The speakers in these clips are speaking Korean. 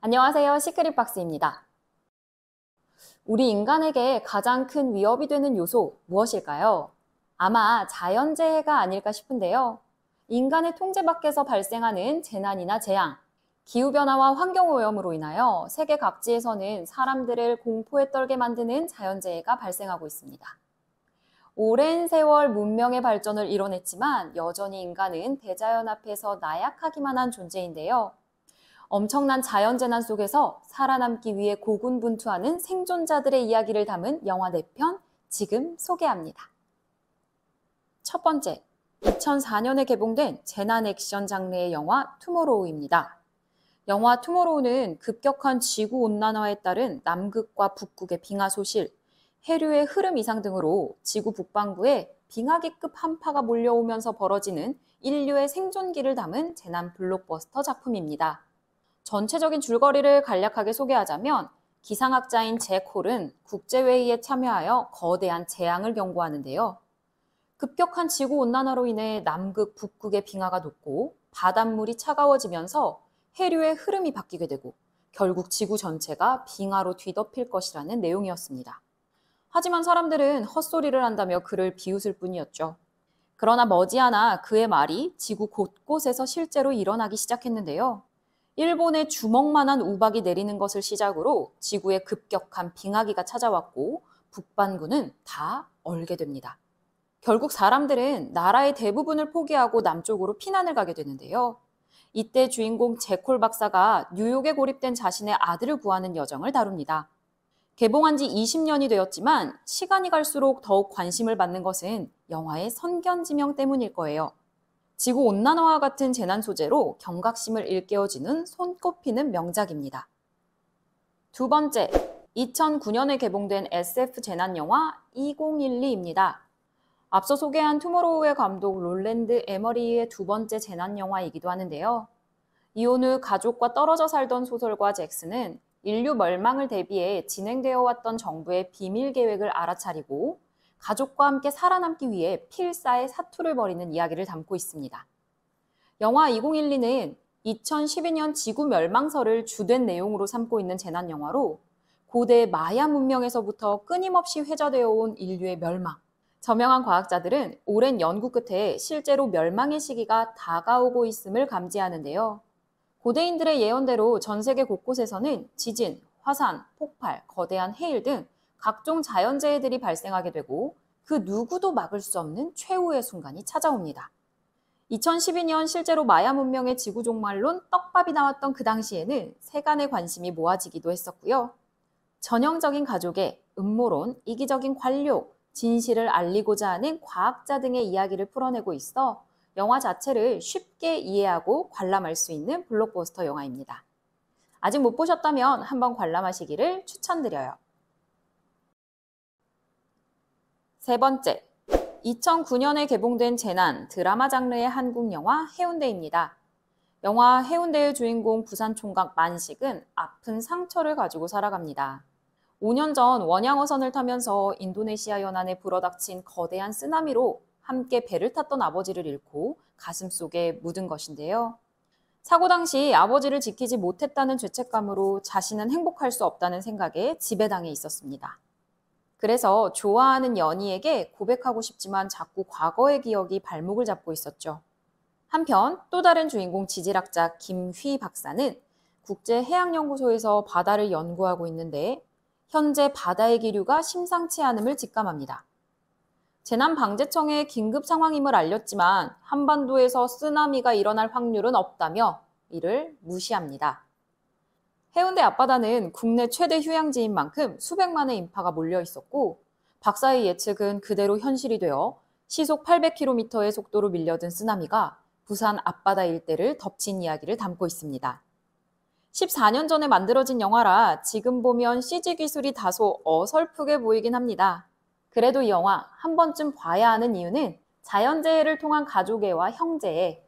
안녕하세요. 시크릿박스입니다. 우리 인간에게 가장 큰 위협이 되는 요소 무엇일까요? 아마 자연재해가 아닐까 싶은데요. 인간의 통제 밖에서 발생하는 재난이나 재앙, 기후변화와 환경오염으로 인하여 세계 각지에서는 사람들을 공포에 떨게 만드는 자연재해가 발생하고 있습니다. 오랜 세월 문명의 발전을 이뤄냈지만 여전히 인간은 대자연 앞에서 나약하기만 한 존재인데요. 엄청난 자연재난 속에서 살아남기 위해 고군분투하는 생존자들의 이야기를 담은 영화 4편 지금 소개합니다. 첫 번째, 2004년에 개봉된 재난 액션 장르의 영화 투모로우입니다. 영화 투모로우는 급격한 지구온난화에 따른 남극과 북극의 빙하 소실, 해류의 흐름 이상 등으로 지구 북반구에 빙하기급 한파가 몰려오면서 벌어지는 인류의 생존기를 담은 재난 블록버스터 작품입니다. 전체적인 줄거리를 간략하게 소개하자면 기상학자인 잭 홀은 국제회의에 참여하여 거대한 재앙을 경고하는데요. 급격한 지구온난화로 인해 남극, 북극의 빙하가 녹고 바닷물이 차가워지면서 해류의 흐름이 바뀌게 되고 결국 지구 전체가 빙하로 뒤덮일 것이라는 내용이었습니다. 하지만 사람들은 헛소리를 한다며 그를 비웃을 뿐이었죠. 그러나 머지않아 그의 말이 지구 곳곳에서 실제로 일어나기 시작했는데요. 일본의 주먹만한 우박이 내리는 것을 시작으로 지구에 급격한 빙하기가 찾아왔고 북반구는 다 얼게 됩니다. 결국 사람들은 나라의 대부분을 포기하고 남쪽으로 피난을 가게 되는데요. 이때 주인공 제콜 박사가 뉴욕에 고립된 자신의 아들을 구하는 여정을 다룹니다. 개봉한 지 20년이 되었지만 시간이 갈수록 더욱 관심을 받는 것은 영화의 선견지명 때문일 거예요. 지구온난화와 같은 재난 소재로 경각심을 일깨워주는 손꼽히는 명작입니다. 두 번째, 2009년에 개봉된 SF 재난영화 2012입니다. 앞서 소개한 투모로우의 감독 롤랜드 에머리의 두 번째 재난영화이기도 하는데요. 이혼 후 가족과 떨어져 살던 소설가 잭슨은 인류 멸망을 대비해 진행되어 왔던 정부의 비밀 계획을 알아차리고 가족과 함께 살아남기 위해 필사의 사투를 벌이는 이야기를 담고 있습니다. 영화 2012는 2012년 지구 멸망설을 주된 내용으로 삼고 있는 재난영화로 고대 마야 문명에서부터 끊임없이 회자되어 온 인류의 멸망. 저명한 과학자들은 오랜 연구 끝에 실제로 멸망의 시기가 다가오고 있음을 감지하는데요. 고대인들의 예언대로 전 세계 곳곳에서는 지진, 화산, 폭발, 거대한 해일 등 각종 자연재해들이 발생하게 되고 그 누구도 막을 수 없는 최후의 순간이 찾아옵니다. 2012년 실제로 마야 문명의 지구 종말론 떡밥이 나왔던 그 당시에는 세간의 관심이 모아지기도 했었고요. 전형적인 가족의 음모론, 이기적인 관료, 진실을 알리고자 하는 과학자 등의 이야기를 풀어내고 있어 영화 자체를 쉽게 이해하고 관람할 수 있는 블록버스터 영화입니다. 아직 못 보셨다면 한번 관람하시기를 추천드려요. 세 번째, 2009년에 개봉된 재난, 드라마 장르의 한국 영화 해운대입니다. 영화 해운대의 주인공 부산총각 만식은 아픈 상처를 가지고 살아갑니다. 5년 전 원양어선을 타면서 인도네시아 연안에 불어닥친 거대한 쓰나미로 함께 배를 탔던 아버지를 잃고 가슴속에 묻은 것인데요. 사고 당시 아버지를 지키지 못했다는 죄책감으로 자신은 행복할 수 없다는 생각에 지배당해 있었습니다. 그래서 좋아하는 연희에게 고백하고 싶지만 자꾸 과거의 기억이 발목을 잡고 있었죠. 한편 또 다른 주인공 지질학자 김휘 박사는 국제해양연구소에서 바다를 연구하고 있는데 현재 바다의 기류가 심상치 않음을 직감합니다. 재난방재청에 긴급 상황임을 알렸지만 한반도에서 쓰나미가 일어날 확률은 없다며 이를 무시합니다. 해운대 앞바다는 국내 최대 휴양지인 만큼 수백만의 인파가 몰려 있었고 박사의 예측은 그대로 현실이 되어 시속 800km의 속도로 밀려든 쓰나미가 부산 앞바다 일대를 덮친 이야기를 담고 있습니다. 14년 전에 만들어진 영화라 지금 보면 CG 기술이 다소 어설프게 보이긴 합니다. 그래도 이 영화 한 번쯤 봐야 하는 이유는 자연재해를 통한 가족애와 형제애,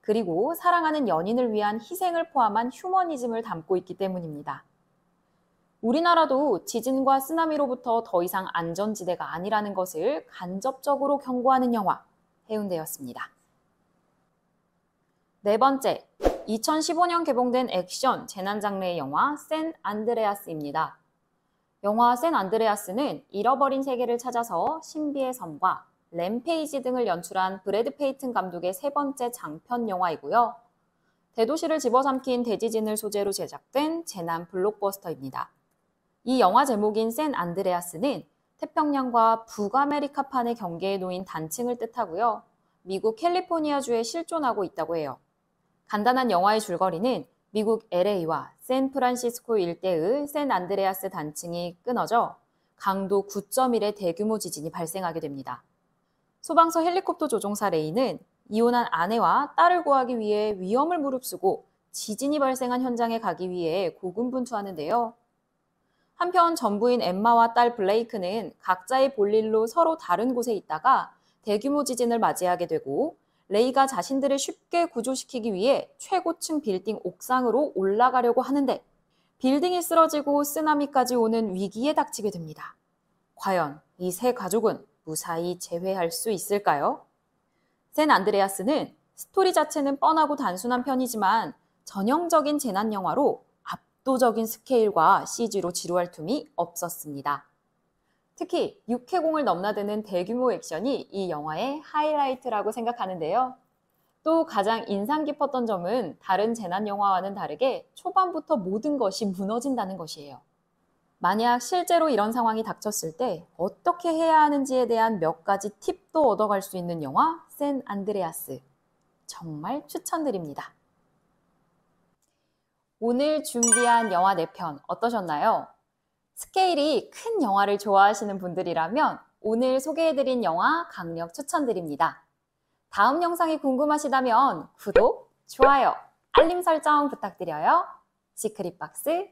그리고 사랑하는 연인을 위한 희생을 포함한 휴머니즘을 담고 있기 때문입니다. 우리나라도 지진과 쓰나미로부터 더 이상 안전지대가 아니라는 것을 간접적으로 경고하는 영화 해운대였습니다. 네 번째, 2015년 개봉된 액션 재난 장르의 영화 샌 안드레아스입니다. 영화 샌 안드레아스는 잃어버린 세계를 찾아서 신비의 섬과 램페이지 등을 연출한 브래드 페이튼 감독의 세 번째 장편 영화이고요. 대도시를 집어삼킨 대지진을 소재로 제작된 재난 블록버스터입니다. 이 영화 제목인 샌 안드레아스는 태평양과 북아메리카판의 경계에 놓인 단층을 뜻하고요. 미국 캘리포니아주에 실존하고 있다고 해요. 간단한 영화의 줄거리는 미국 LA와 샌프란시스코 일대의 샌 안드레아스 단층이 끊어져 강도 9.1의 대규모 지진이 발생하게 됩니다. 소방서 헬리콥터 조종사 레이는 이혼한 아내와 딸을 구하기 위해 위험을 무릅쓰고 지진이 발생한 현장에 가기 위해 고군분투하는데요. 한편 전부인 엠마와 딸 블레이크는 각자의 볼일로 서로 다른 곳에 있다가 대규모 지진을 맞이하게 되고 레이가 자신들을 쉽게 구조시키기 위해 최고층 빌딩 옥상으로 올라가려고 하는데 빌딩이 쓰러지고 쓰나미까지 오는 위기에 닥치게 됩니다. 과연 이 세 가족은 무사히 재회할 수 있을까요? 샌 안드레아스는 스토리 자체는 뻔하고 단순한 편이지만 전형적인 재난 영화로 압도적인 스케일과 CG로 지루할 틈이 없었습니다. 특히 육해공을 넘나드는 대규모 액션이 이 영화의 하이라이트라고 생각하는데요. 또 가장 인상 깊었던 점은 다른 재난 영화와는 다르게 초반부터 모든 것이 무너진다는 것이에요. 만약 실제로 이런 상황이 닥쳤을 때 어떻게 해야 하는지에 대한 몇 가지 팁도 얻어갈 수 있는 영화 샌 안드레아스. 정말 추천드립니다. 오늘 준비한 영화 4편 어떠셨나요? 스케일이 큰 영화를 좋아하시는 분들이라면 오늘 소개해드린 영화 강력 추천드립니다. 다음 영상이 궁금하시다면 구독, 좋아요, 알림 설정 부탁드려요. 시크릿박스